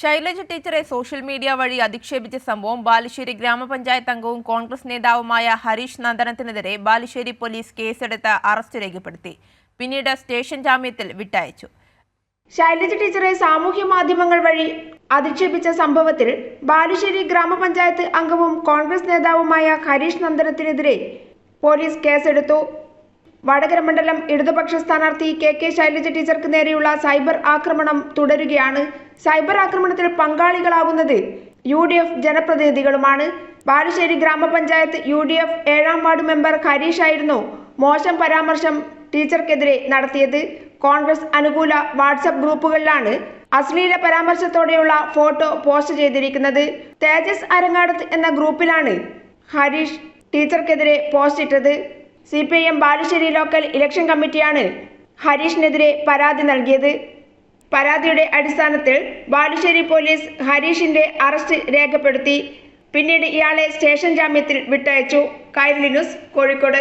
ശൈലജ ടീച്ചറെ social media വഴി അധിക്ഷേപിച്ച സംഭവം ബാലുശ്ശേരി ഗ്രാമപഞ്ചായത്ത് അംഗവും കോൺഗ്രസ് നേതാവുമായ ഹരീഷ് നന്ദനത്തിനെതിരെ ബാലുശ്ശേരി പോലീസ് കേസെടുത്ത് അറസ്റ്റ് രേഖപ്പെടുത്തി. പിന്നീട് സ്റ്റേഷൻ ജാമ്യത്തിൽ വിട്ടയച്ചു. ശൈലജ ടീച്ചറെ സാമൂഹ്യ മാധ്യമങ്ങൾ വഴി അധിക്ഷേപിച്ച സംഭവത്തിൽ ബാലുശ്ശേരി ഗ്രാമപഞ്ചായത്ത് അംഗവും കോൺഗ്രസ് നേതാവുമായ ഹരീഷ് നന്ദനത്തിനെതിരെ പോലീസ് കേസെടുത്തു. വടകര മണ്ഡലം ഇടതുപക്ഷ സ്ഥാനാർത്ഥി കെ ശൈലജ ടീച്ചർക്ക് നേരെയുള്ള സൈബർ ആക്രമണം തുടരുകയാണ്. സൈബർ ആക്രമണത്തിൽ പങ്കാളികളാകുന്നത് UDF ജനപ്രതിനിധികളുമാണ്. ബാലുശ്ശേരി ഗ്രാമപഞ്ചായത്ത് UDF 7ാം വാർഡ് മെമ്പർ ഹരീഷ് ആയിരുന്നു മോശം പരാമർശം ടീച്ചർക്കെതിരെ നടത്തിയത്. കോൺഗ്രസ് അനുകൂല വാട്സ്ആപ്പ് ഗ്രൂപ്പുകളിലാണ് അശ്ലീല പരാമർശത്തോടെയുള്ള ഫോട്ടോ പോസ്റ്റ് ചെയ്തിരിക്കുന്നത്. തേജസ് അരങ്ങാടത്ത് എന്ന ഗ്രൂപ്പിലാണ് ഹരീഷ് ടീച്ചർക്കെതിരെ പോസ്റ്റ് ഇട്ടത്. CPIM ബാലുശ്ശേരി ലോക്കൽ ഇലക്ഷൻ കമ്മിറ്റിയാണ് ഹരീഷിനെതിരെ പരാതി നൽകിയത്. പരാതിയുടെ അടിസ്ഥാനത്തിൽ ബാലുശ്ശേരി പോലീസ് ഹരീഷിന്റെ അറസ്റ്റ് രേഖപ്പെടുത്തി. പിന്നീട് ഇയാളെ സ്റ്റേഷൻ ജാമ്യത്തിൽ വിട്ടയച്ചു. കൈരളി ന്യൂസ്, കോഴിക്കോട്.